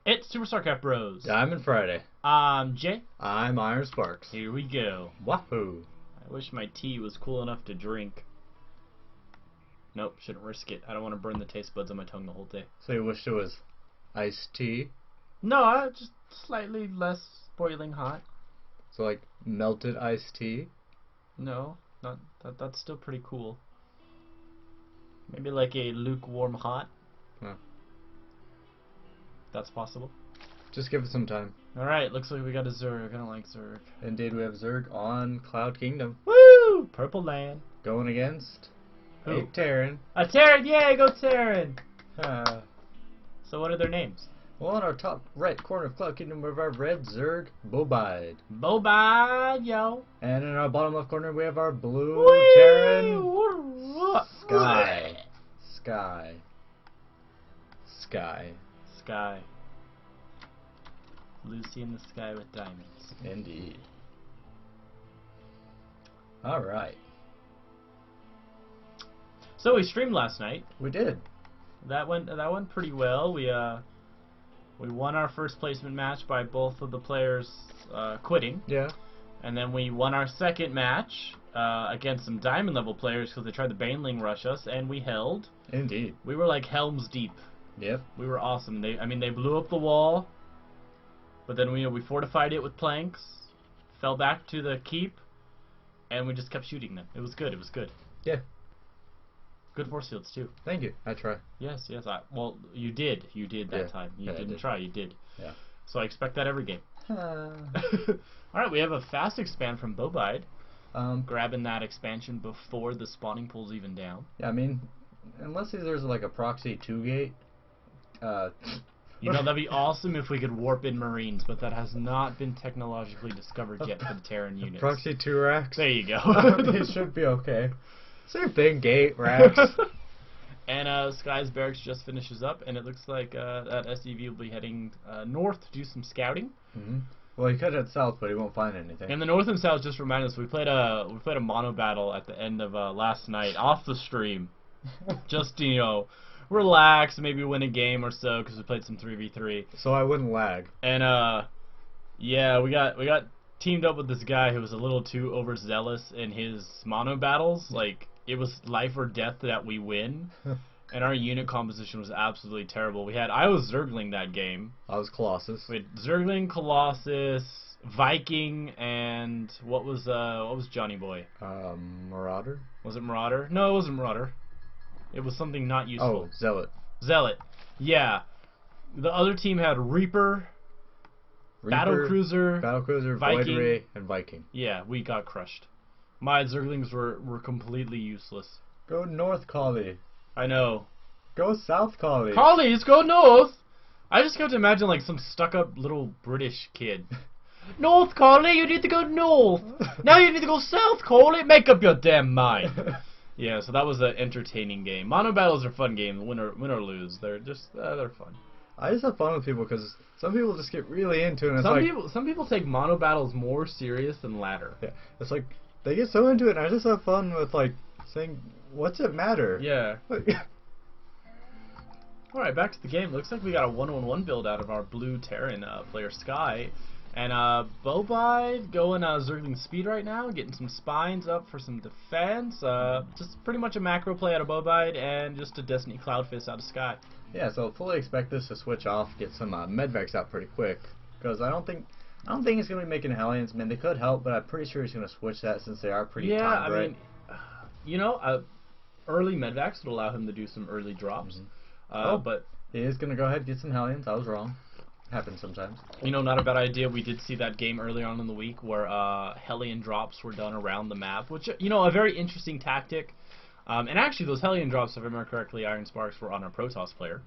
It's Super StarCraft Bros. Diamond Friday. I'm Jay. I'm Iron Sparks. Here we go. Wahoo! I wish my tea was cool enough to drink. Nope, shouldn't risk it. I don't want to burn the taste buds on my tongue the whole day. So you wish it was iced tea? No, just slightly less boiling hot. So like melted iced tea? No, not that. That's still pretty cool. Maybe like a lukewarm hot. Huh. That's possible. Just give it some time. Alright, looks like we got a Zerg. I don't like Zerg. Indeed, we have Zerg on Cloud Kingdom. Woo! Purple land. Going against Who? a Terran. A Terran! Yay, go Terran! Uh, So what are their names? well, on our top right corner of Cloud Kingdom, we have our red Zerg, bobide. Bobide, yo. And in our bottom left corner, we have our blue Whee! Terran, Sky. Sky. Sky. Sky. Lucy in the sky with diamonds. Indeed. Alright. So we streamed last night. We did. That went pretty well. We won our first placement match by both of the players quitting. Yeah. And then we won our second match against some diamond level players because they tried to baneling rush us, and we held. Indeed. We were like Helm's Deep. Yep. We were awesome. They blew up the wall, but then we fortified it with planks, fell back to the keep, and we just kept shooting them. It was good. It was good. Yeah. Good force fields too. Thank you. I try. Yes. Well, you did. You did that Yeah. time. You Yeah, I didn't did. try. You did. Yeah. So I expect that every game. Uh, All right. We have a fast expand from bobide. um. Grabbing that expansion before the spawning pool's even down. Yeah. I mean, unless there's like a proxy 2-gate. You know, that'd be awesome if we could warp in Marines, but that has not been technologically discovered yet for the Terran units. Proxy 2 racks. There you go. It should be okay. Same thing. Gate racks. And Sky's Barracks just finishes up, and it looks like that SCV will be heading north to do some scouting. Well, he could head south, but he won't find anything. And the north and south just remind us we played a mono battle at the end of last night off the stream, just to relax, maybe win a game or so because we played some 3v3. So I wouldn't lag. And yeah, we got teamed up with this guy who was a little too overzealous in his mono battles. Like, it was life or death that we win. And our unit composition was absolutely terrible. I was Zergling that game. I was Colossus. We had Zergling, Colossus, Viking, and what was Johnny Boy? Marauder? Was it Marauder? No, it wasn't Marauder. It was something not useful. Oh, Zealot. Zealot. Yeah. The other team had Reaper, Battlecruiser, Battlecruiser, Viking. Void Ray, and Viking. Yeah, we got crushed. My Zerglings were completely useless. Go north, Collie. I know. Go south, Collie. Collies, go north! I just got to imagine like some stuck-up little British kid. North, Collie, you need to go north! Now you need to go south, Collie! Make up your damn mind! Yeah, so that was an entertaining game. Mono battles are fun games, win or lose. They're just, they're fun. I just have fun with people because some people just get really into it. And Some people take mono battles more serious than ladder. Yeah, it's like they get so into it, and I just have fun with like saying, "What's it matter?" Yeah. All right, back to the game. Looks like we got a 1-on-1 build out of our blue Terran player Sky, and bobide going Zergling speed right now, getting some spines up for some defense. Just pretty much a macro play out of bobide and just a Destiny Cloudfist out of Sky. Yeah, so fully expect this to switch off, get some medvacs out pretty quick, because I don't think he's gonna be making Hellions. Man, they could help, but I'm pretty sure he's gonna switch that since they are pretty timed, right? I mean, early medvacs would allow him to do some early drops. But he is gonna go ahead and get some Hellions. I was wrong. Happens sometimes. Not a bad idea. We did see that game earlier on in the week where Hellion drops were done around the map, which a very interesting tactic. And actually, those Hellion drops, if I remember correctly, Iron Sparks were on our Protoss player.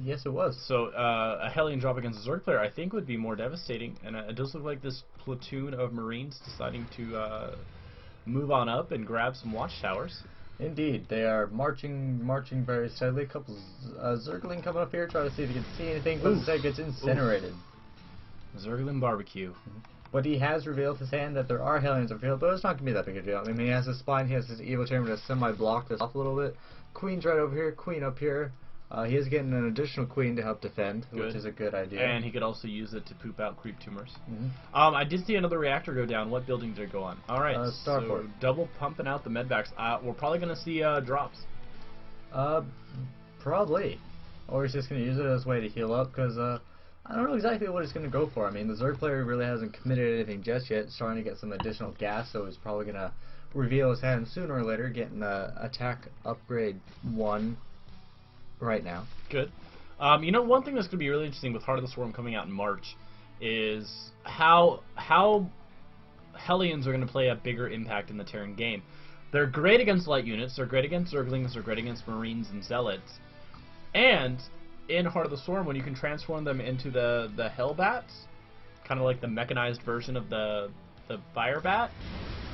Yes, it was. So a Hellion drop against a Zerg player, I think, would be more devastating. And it does look like this platoon of Marines deciding to move on up and grab some watchtowers. Indeed, they are marching very steadily. A couple Zergling coming up here, trying to see if he can see anything, but instead gets incinerated. Zergling barbecue. But he has revealed his hand that there are Hellions in the field, but it's not going to be that big a deal. I mean, he has his spine, he has his Evo Chamber to semi-block this off a little bit. Queen's right over here, Queen up here. He is getting an additional queen to help defend, Good. which is a good idea. And he could also use it to poop out creep tumors. Mm-hmm. I did see another reactor go down. What building did it go on? Alright, Starport. so double pumping out the medvacs. We're probably going to see drops. Probably. Or he's just going to use it as a way to heal up, because I don't know exactly what he's going to go for. I mean, the Zerg player really hasn't committed anything just yet. It's starting to get some additional gas, so he's probably going to reveal his hand sooner or later, getting attack upgrade 1 right now. Good. You know, one thing that's going to be really interesting with Heart of the Swarm coming out in March is how Hellions are going to play a bigger impact in the Terran game. They're great against light units, they're great against Zerglings, they're great against Marines and Zealots. And in Heart of the Swarm, when you can transform them into the Hellbats, kind of like the mechanized version of the Fire Bat,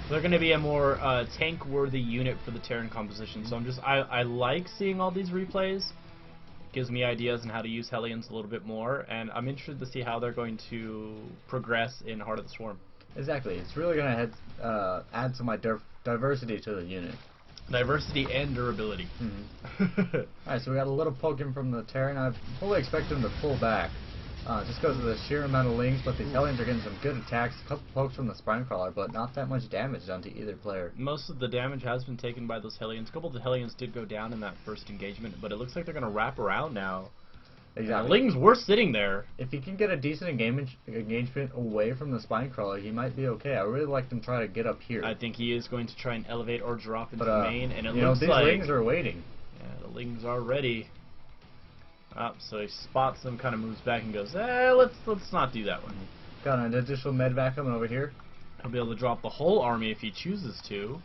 they're going to be a more tank-worthy unit for the Terran composition. So I like seeing all these replays. Gives me ideas on how to use Hellions a little bit more, and I'm interested to see how they're going to progress in Heart of the Swarm. Exactly. It's really going to add some diversity to the unit. Diversity and durability. Mm-hmm. Alright, so we got a little poking from the Terran. I fully expect him to pull back. Just because of the sheer amount of lings, but these Hellions are getting some good attacks, a couple pokes from the Spinecrawler, but not that much damage done to either player. Most of the damage has been taken by those Hellions. A couple of the Hellions did go down in that first engagement, but it looks like they're going to wrap around now. Exactly. The lings were sitting there. If he can get a decent engagement away from the Spinecrawler, he might be okay. I really like them try to get up here. I think he is going to try and elevate or drop into the main, and it looks these like lings are waiting. Yeah, the lings are ready. So he spots them, kind of moves back and goes, let's not do that one. Got an additional medvac coming over here. He'll be able to drop the whole army if he chooses to.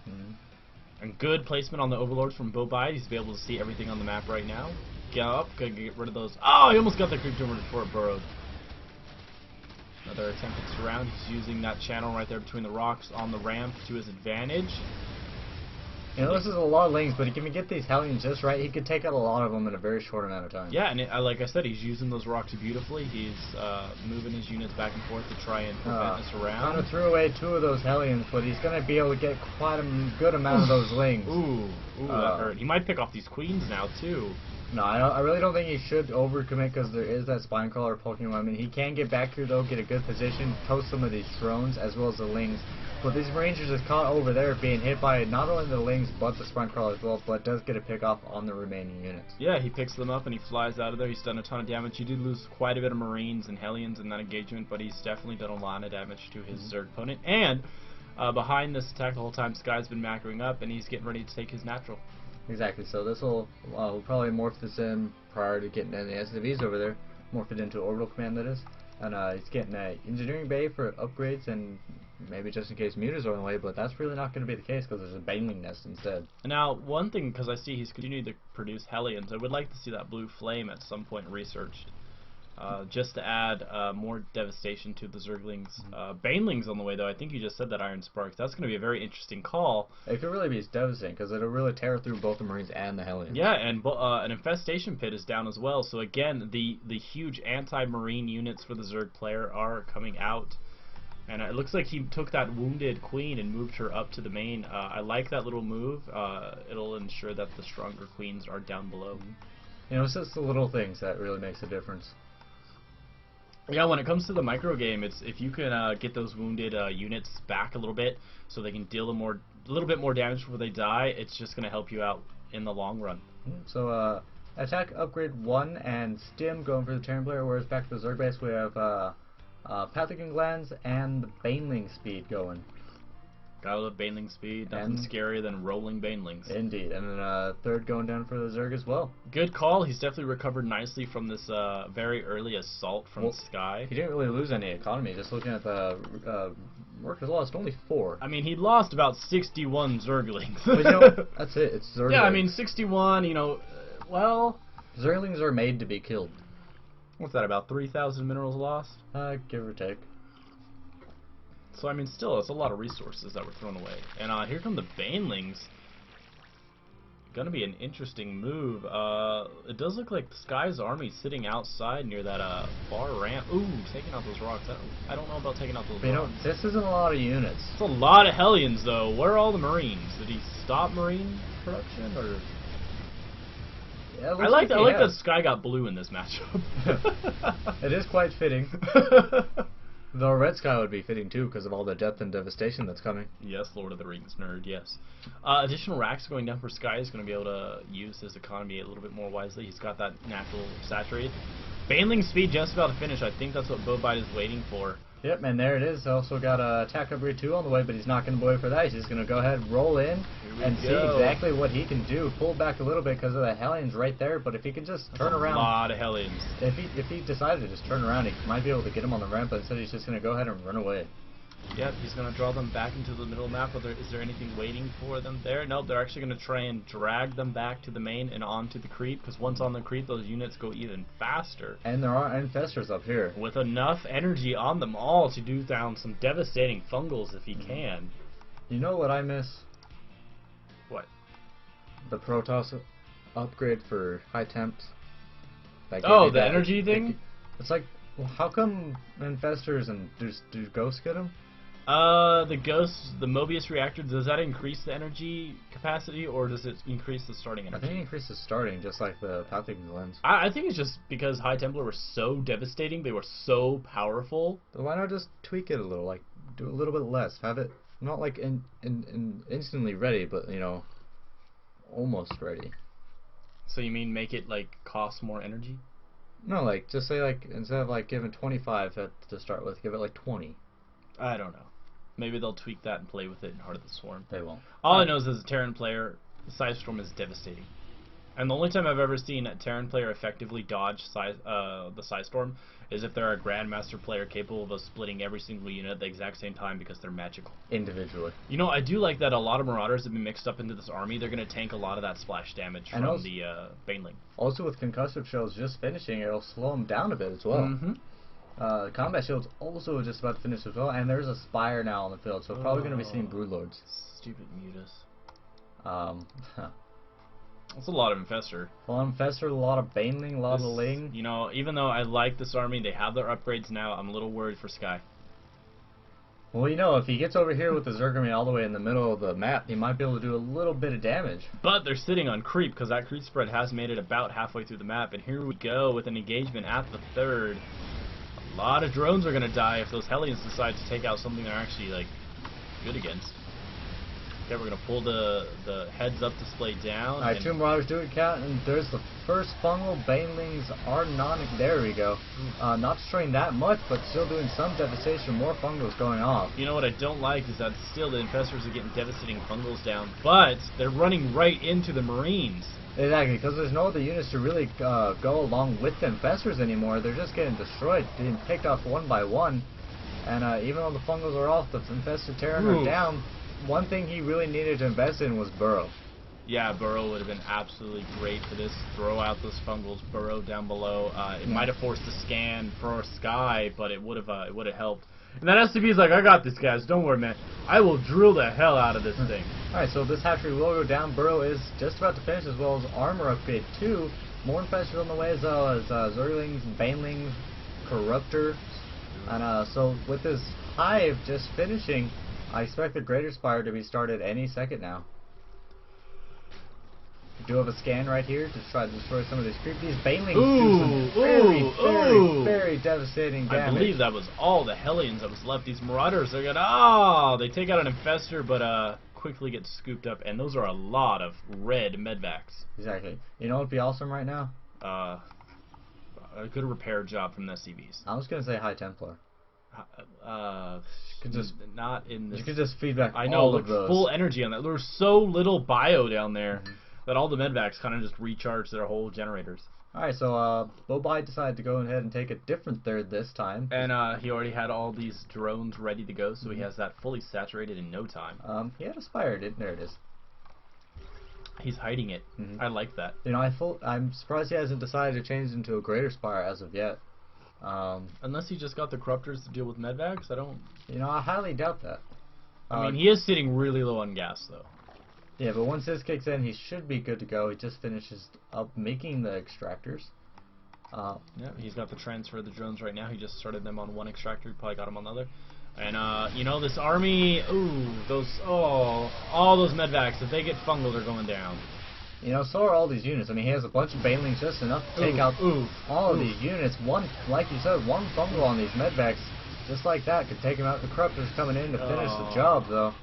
And good placement on the Overlords from bobide. He's be able to see everything on the map right now. Get up, gotta get rid of those. Oh, he almost got the creep tumor before it burrowed. Another attempted surround. He's using that channel right there between the rocks on the ramp to his advantage. You know, this is a lot of lings, but if he can get these Hellions just right, he could take out a lot of them in a very short amount of time. Yeah, and like I said, he's using those rocks beautifully. He's moving his units back and forth to try and prevent this around. Kind of threw away 2 of those Hellions, but he's going to be able to get quite a good amount of those lings. Ooh, that hurt. He might pick off these queens now, too. No, I really don't think he should overcommit because there is that Spinecrawler poking him. I mean, he can get back here, though, get a good position, toast some of these drones, as well as the lings. But these Rangers is caught over there being hit by not only the lings, but the Spinecrawler as well, but does get a pick off on the remaining units. Yeah, he picks them up and he flies out of there. He's done a ton of damage. He did lose quite a bit of Marines and Hellions in that engagement, but he's definitely done a lot of damage to his Zerg opponent. And behind this attack the whole time, Sky's been macroing up, and he's getting ready to take his natural. Exactly, so this will we'll probably morph this in prior to getting any SCVs over there. Morph it into orbital command, that is. And he's getting an engineering bay for upgrades and maybe just in case mutas are on the way, but that's really not going to be the case because there's a Baneling nest instead. Now, one thing, because I see he's continuing to produce Hellions, I would like to see that blue flame at some point researched. Just to add more devastation to the Zerglings. Banelings on the way, though. I think you just said that, Iron Sparks. That's going to be a very interesting call. It could really be devastating because it'll really tear through both the Marines and the Hellions. Yeah, and an Infestation Pit is down as well. So again, the huge anti-Marine units for the Zerg player are coming out. And it looks like he took that wounded queen and moved her up to the main. I like that little move. It'll ensure that the stronger queens are down below. You know, it's just the little things that really makes a difference. Yeah, when it comes to the micro game, it's if you can get those wounded units back a little bit, so they can deal a little bit more damage before they die. It's just going to help you out in the long run. So attack upgrade 1 and stim going for the Terran player, whereas back to the Zerg base we have pathogen glands and the Baneling speed going. Gotta love Baneling speed. Nothing scarier than rolling Banelings. Indeed. And then third going down for the Zerg as well. Good call. He's definitely recovered nicely from this very early assault from Sky. He didn't really lose any economy. Just looking at the workers lost only 4. I mean, he lost about 61 Zerglings. But, you know, that's it. It's Zerglings. Yeah, I mean, 61, you know, well... Zerglings are made to be killed. What's that, about 3,000 minerals lost? Give or take. So, I mean, still, it's a lot of resources that were thrown away. And here come the Banelings. Gonna be an interesting move. It does look like Sky's army sitting outside near that far ramp. Ooh, taking out those rocks. I don't know about taking out those rocks. You know, this isn't a lot of units. It's a lot of Hellions, though. Where are all the Marines? Did he stop Marine production, or...? Yeah, it I looks like he that has. Sky got blue in this matchup. It is quite fitting. Though Red Sky would be fitting too because of all the depth and devastation that's coming. Yes, Lord of the Rings nerd, yes. Additional racks going down for Sky is going to be able to use his economy a little bit more wisely. He's got that natural saturate. Baneling speed just about to finish. I think that's what bobide is waiting for. Yep, and there it is. Also got a attack upgrade 2 on the way, but he's not going to wait for that. He's just going to go ahead and roll in and see exactly what he can do. Pull back a little bit because of the Hellions right there, but if he could just turn around. A lot of Hellions. If he decided to just turn around, he might be able to get him on the ramp, but instead he's just going to go ahead and run away. Yep, he's going to draw them back into the middle map. Is there anything waiting for them there? No, they're actually going to try and drag them back to the main and onto the creep, because once on the creep, those units go even faster. And there are infestors up here. With enough energy on them all to do down some devastating fungals if he can. You know what I miss? What? The Protoss upgrade for high temps. Oh, the energy thing? It's like, well, how come infestors and do ghosts get them? The ghosts, the Mobius reactor, does that increase the energy capacity, or does it increase the starting energy? I think it increases starting, just like the Pathing lens. I think it's just because High Templar were so devastating, they were so powerful. But why not just tweak it a little, like, do a little bit less, have it, not like instantly ready, but, you know, almost ready. So you mean make it, like, cost more energy? No, like, just say, like, instead of, like, giving 25 to start with, give it, like, 20. I don't know. Maybe they'll tweak that and play with it in Heart of the Swarm. They won't. All I know is as a Terran player, Psystorm is devastating. And the only time I've ever seen a Terran player effectively dodge the Psystorm is if they're a Grandmaster player capable of splitting every single unit at the exact same time because they're magical. Individually. You know, I do like that a lot of Marauders have been mixed up into this army. They're going to tank a lot of that splash damage from the Baneling. Also with concussive shells just finishing, it'll slow them down a bit as well. Combat shield's also just about to finish as well, and there's a Spire now on the field, so probably going to be seeing Broodlords. Stupid Mutas. That's a lot of Infestor. A lot of Infestor, a lot of Baneling, a lot of Ling. You know, even though I like this army, they have their upgrades now, I'm a little worried for Sky. Well, you know, if he gets over here with the Zerg army all the way in the middle of the map, he might be able to do a little bit of damage. But they're sitting on creep, because that creep spread has made it about halfway through the map, and here we go with an engagement at the third. A lot of drones are going to die if those Hellions decide to take out something they're actually, like, good against. Okay, we're going to pull the heads-up display down. Alright, 2 Marauders do it count, and there's the first fungal. Banelings are there we go. Not destroying that much, but still doing some devastation. More fungals going off. You know what I don't like is that still the Infestors are getting devastating fungals down, but they're running right into the Marines. Exactly, because there's no other units to really go along with the Infestors anymore. They're just getting destroyed, being picked off one by one. And even though the fungals are off, the Infested Terran are down. One thing he really needed to invest in was Burrow. Yeah, Burrow would have been absolutely great for this. Throw out those fungals, Burrow down below. It might have forced a scan for Sky, but it would have helped. And that SCV is like, I got this, guys. Don't worry, man. I will drill the hell out of this thing. Alright, so this hatchery will go down. Burrow is just about to finish, as well as armor upgrade 2. More infestors on the way, as well as Zerglings, Banelings, Corruptors. And so with this hive just finishing, I expect the Greater Spire to be started any second now. We do have a scan right here to try to destroy some of these creep. These Banelings do some very devastating damage. I believe that was all the Hellions that was left. These Marauders are gonna, they take out an Infestor, but quickly get scooped up, and those are a lot of red medvacs. Exactly. You know what would be awesome right now? A good repair job from the SCVs. I was gonna say High Templar. Not in this. You could just feedback. I know, all of those. Full energy on that. There's so little bio down there that all the medvacs kind of just recharge their whole generators. Alright, so bobide decided to go ahead and take a different third this time. And he already had all these drones ready to go, so he has that fully saturated in no time. He had a Spire, there it is. He's hiding it. I like that. You know, I'm surprised he hasn't decided to change into a Greater Spire as of yet. Unless he just got the Corruptors to deal with medvacs, I don't... You know, I highly doubt that. I mean, he is sitting really low on gas, though. Yeah, but once this kicks in, he should be good to go. He just finishes up making the extractors. Yeah, he's got the transfer of the drones right now. He just started them on one extractor. He probably got them on the other. And, you know, this army... Ooh, all those medvacs, if they get fungal, they're going down. You know, so are all these units. I mean, he has a bunch of banelings, just enough to take out all of these units. One, like you said, one fumble on these medvacs, just like that, could take him out. The Corruptor's coming in to finish the job, though.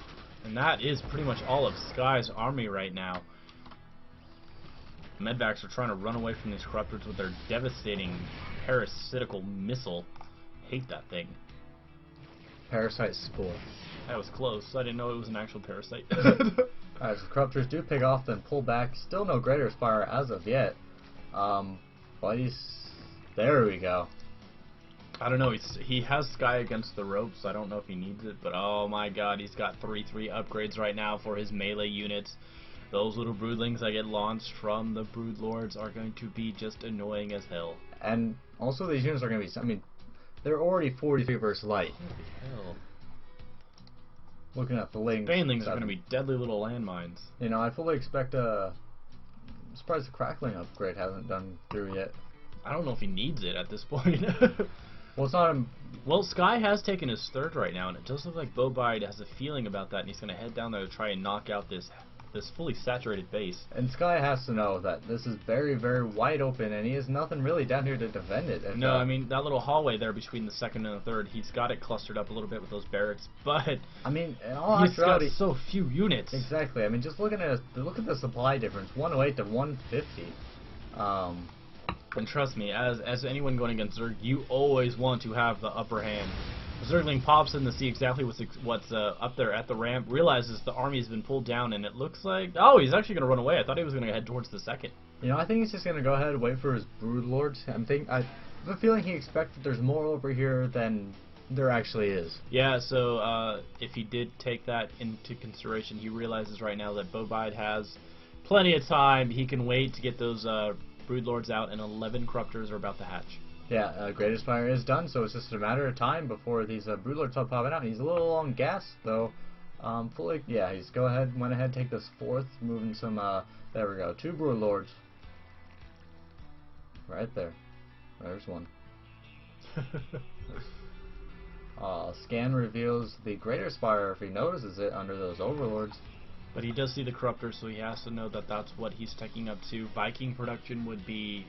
And that is pretty much all of Sky's army right now. Medvacs are trying to run away from these Corruptors with their devastating parasitical missile. Hate that thing. Parasite Spore. That was close. I didn't know it was an actual parasite. Alright, so Corruptors do pick off, then pull back. Still no Greater Spire as of yet. But he's... There we go. I don't know. He has Sky against the ropes. I don't know if he needs it, but oh my god, he's got 3/3 upgrades right now for his melee units. Those little broodlings that get launched from the Broodlords are going to be just annoying as hell. And also these units are going to be... I mean, they're already 43 versus light. Holy hell. Looking at the lings. Banelings are going to be deadly little landmines. You know, I fully expect a... I'm surprised the Crackling upgrade hasn't done through yet. I don't know if he needs it at this point. Well, it's not... Well, Sky has taken his third right now, and it does look like bobide has a feeling about that, and he's going to head down there to try and knock out this fully saturated base. And Sky has to know that this is very, very wide open, and he has nothing really down here to defend it. No, I mean, that little hallway there between the second and the third, he's got it clustered up a little bit with those barracks, but I mean, in all he's actuality, got so few units. Exactly. I mean, just look at the supply difference, 108 to 150. And trust me, as anyone going against Zerg, you always want to have the upper hand. Zergling pops in to see exactly what's up there at the ramp, realizes the army has been pulled down, and it looks like... Oh, he's actually going to run away. I thought he was going to head towards the second. You know, I think he's just going to go ahead and wait for his Broodlords. I have a feeling he expects that there's more over here than there actually is. Yeah, so if he did take that into consideration, he realizes right now that bobide has plenty of time. He can wait to get those Broodlords out, and 11 Corruptors are about to hatch. Yeah, Greatest Fire is done, so it's just a matter of time before these Broodlords start popping out. He's a little on gas, though. He's went ahead, take this fourth, moving some, there we go, 2 Broodlords. Right there. There's one. Scan reveals the Greater Spire if he notices it under those Overlords. But he does see the Corruptor, so he has to know that that's what he's taking up to. Viking production would be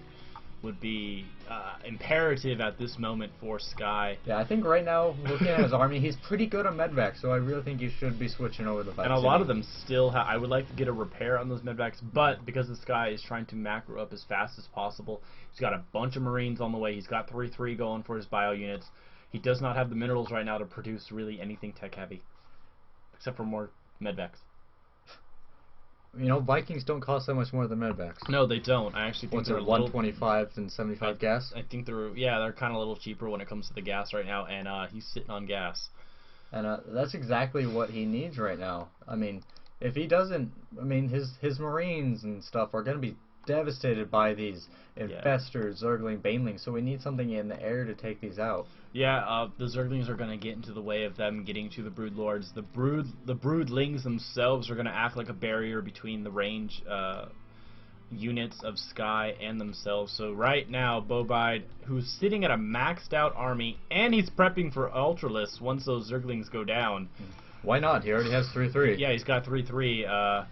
imperative at this moment for Sky. Yeah, I think right now, looking at his army, he's pretty good on medvacs, so I really think you should be switching over the Viking. And a lot of them still have... I would like to get a repair on those medvacs, but because the Sky is trying to macro up as fast as possible, he's got a bunch of Marines on the way. He's got 3/3 going for his bio units. He does not have the minerals right now to produce really anything tech-heavy, except for more medvacs. You know, Vikings don't cost that much more than medvacs. No, they don't. I actually think they're 125 and 75 gas. I think they're kind of a little cheaper when it comes to the gas right now, and he's sitting on gas. And that's exactly what he needs right now. I mean, if he doesn't, I mean, his Marines and stuff are going to be devastated by these infestors, Zergling, Banelings, so we need something in the air to take these out. Yeah, the Zerglings are going to get into the way of them getting to the Broodlords. The Broodlings themselves are going to act like a barrier between the range units of Sky and themselves. So right now, bobide, who's sitting at a maxed out army, and he's prepping for Ultralists once those Zerglings go down. Why not? He already has 3/3. Yeah, he's got 3/3.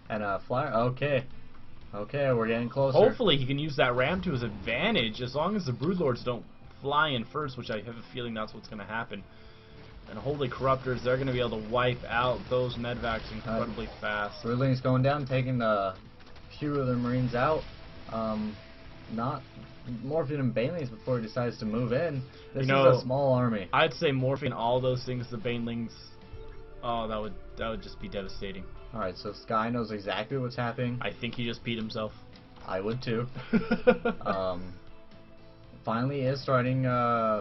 And a flyer. Okay. Okay, we're getting closer. Hopefully he can use that ramp to his advantage, as long as the Broodlords don't fly in first, which I have a feeling that's what's going to happen. And holy Corruptors, they're going to be able to wipe out those medvacs incredibly fast. Broodling's going down, taking a few of the Marines out. Not morphing and Banelings before he decides to move in. This is a small army. I'd say morphing all those things to Banelings. Oh, that would just be devastating. Alright, so Sky knows exactly what's happening. I think he just peed himself. I would too. Finally is starting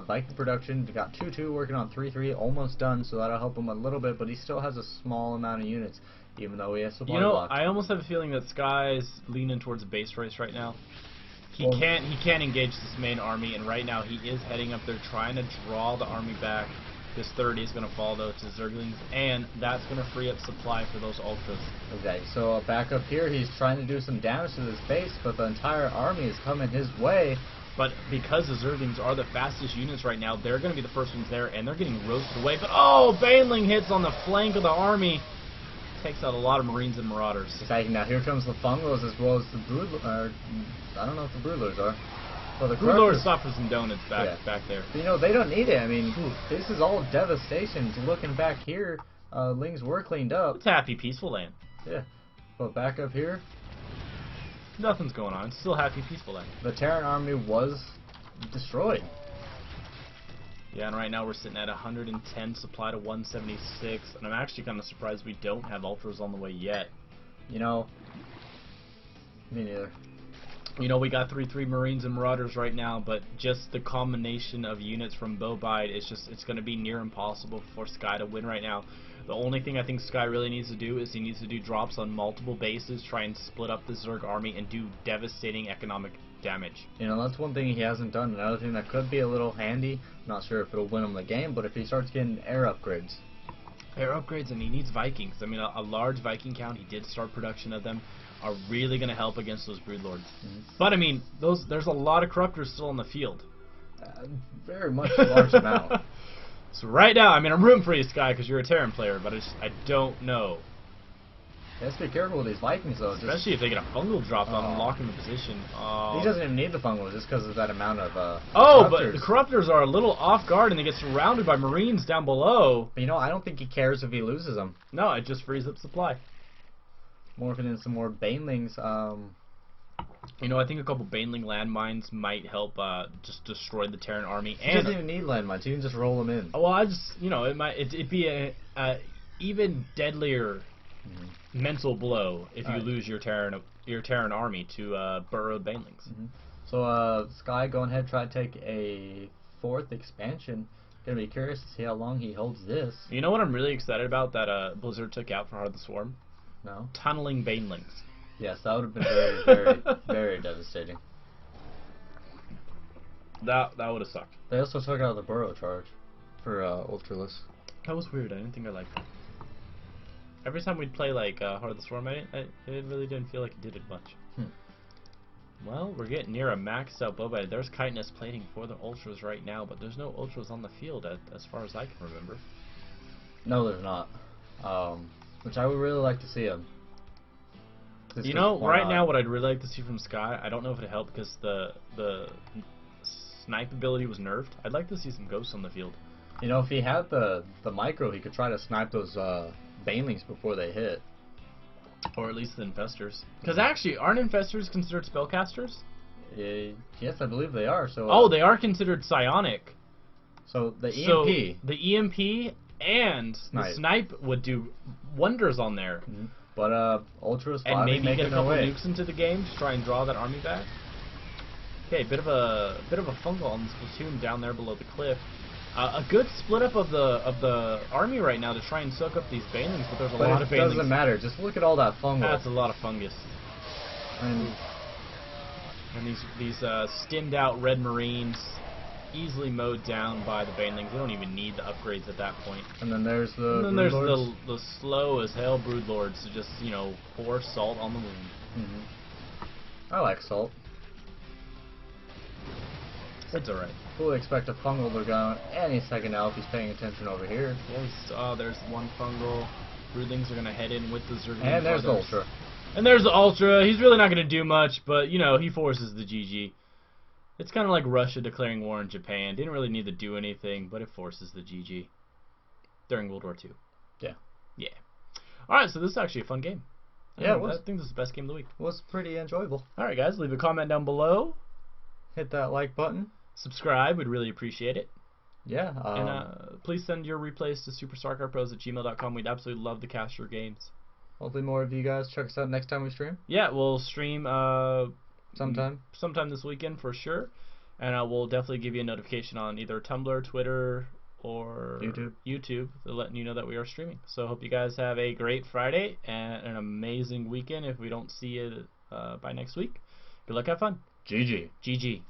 Viking production. We got 2/2 working on 3/3, almost done, so that'll help him a little bit, but he still has a small amount of units, even though he has supply blocks. I almost have a feeling that Sky's leaning towards a base race right now. He can't engage this main army, and right now he is heading up there trying to draw the army back. This 30 is going to fall, though, to Zerglings, and that's going to free up supply for those Ultras. Okay, so back up here, he's trying to do some damage to this base, but the entire army is coming his way. But because the Zerglings are the fastest units right now, they're going to be the first ones there, and they're getting roasted away. But, oh, Baneling hits on the flank of the army. takes out a lot of Marines and Marauders. Exactly. Now here comes the Fungos as well as the Brood. I don't know what the Broodlords are. Well, the Broodlords stop for some donuts back there. But, you know, they don't need it. I mean, this is all devastation. Looking back here, Lings were cleaned up. It's a happy, peaceful land. Yeah. But back up here, nothing's going on. It's still happy, peaceful land. The Terran army was destroyed. Yeah, and right now we're sitting at 110 supply to 176, and I'm actually kind of surprised we don't have Ultras on the way yet. You know, me neither. You know, we got 3-3 Marines and Marauders right now, but just the combination of units from bobide, it's going to be near impossible for Sky to win right now. The only thing I think Sky really needs to do is he needs to do drops on multiple bases, try and split up the Zerg army, and do devastating economic damage. You know, that's one thing he hasn't done. Another thing that could be a little handy, not sure if it'll win him the game, but if he starts getting air upgrades. Air upgrades, and he needs Vikings. I mean, a large Viking count, he did start production of them, are really going to help against those Broodlords. But, I mean, there's a lot of Corruptors still on the field. Very much a large amount. So right now, I mean, I'm rooting for you, Sky, because you're a Terran player, but I don't know. You have to be careful with these Vikings, though. Especially if they get a fungal drop on and lock in the position. He doesn't even need the fungal just because of that amount of Corruptors. But the Corruptors are a little off guard, and they get surrounded by Marines down below. But, you know, I don't think he cares if he loses them. No, it just frees up supply. Morphing in some more Banelings. You know, I think a couple Baneling landmines might help just destroy the Terran army. He doesn't even need landmines. You can just roll them in. Well, you know, it'd be a even deadlier mental blow if you lose your Terran army to burrowed Banelings. So Sky going ahead, try to take a 4th expansion. Gonna be curious to see how long he holds this. You know what I'm really excited about that Blizzard took out for Heart of the Swarm? No. Tunneling Banelings. Yes, that would have been very, very, very devastating. That would have sucked. They also took out the burrow charge for Ultraless. That was weird. I didn't think I liked that. Every time we'd play like Heart of the Swarm, it really didn't feel like it did it much. Well, we're getting near a maxed out bobide. There's chitinous plating for the Ultras right now, but there's no Ultras on the field as far as I can remember. No, there's not. Which I would really like to see them. You know, right now what I'd really like to see from Sky, I don't know if it'd help because the snipe ability was nerfed. I'd like to see some ghosts on the field. You know, if he had the micro, he could try to snipe those Banelings before they hit. Or at least the Infestors. Because actually, aren't Infestors considered spellcasters? Yes, I believe they are. So. Oh, they are considered psionic. So the EMP. So the EMP and the snipe would do wonders on there. But Ultras and maybe get a couple nukes into the game to try and draw that army back. Okay, bit of a fungal on this platoon down there below the cliff. A good split up of the army right now to try and soak up these Banelings, but there's a lot of Banelings. It doesn't matter. Just look at all that fungus. That's a lot of fungus. And these stimmed out Red Marines easily mowed down by the Banelings. They don't even need the upgrades at that point. And then there's the slow as hell Broodlords to just, you know, pour salt on the wound. I like salt. It's alright. Fully expect a fungal to go any second now if he's paying attention over here. Yes, there's one fungal. Broodlings are going to head in with the Zerglings. And there's the Ultra. And there's the Ultra. He's really not going to do much, but, you know, he forces the GG. It's kind of like Russia declaring war on Japan. Didn't really need to do anything, but it forces the GG. During World War II. Yeah. Yeah. Alright, so this is actually a fun game. Yeah, it was. I think this is the best game of the week. It was pretty enjoyable. Alright, guys, leave a comment down below. Hit that like button. Subscribe, we'd really appreciate it. Yeah. And please send your replays to SuperStarcraftBros@gmail.com. We'd absolutely love to cast your games. Hopefully more of you guys check us out next time we stream. Yeah, we'll stream sometime this weekend for sure. And we'll definitely give you a notification on either Tumblr, Twitter, or YouTube to let you know that we are streaming. So hope you guys have a great Friday and an amazing weekend if we don't see you by next week. Good luck, have fun. GG. GG.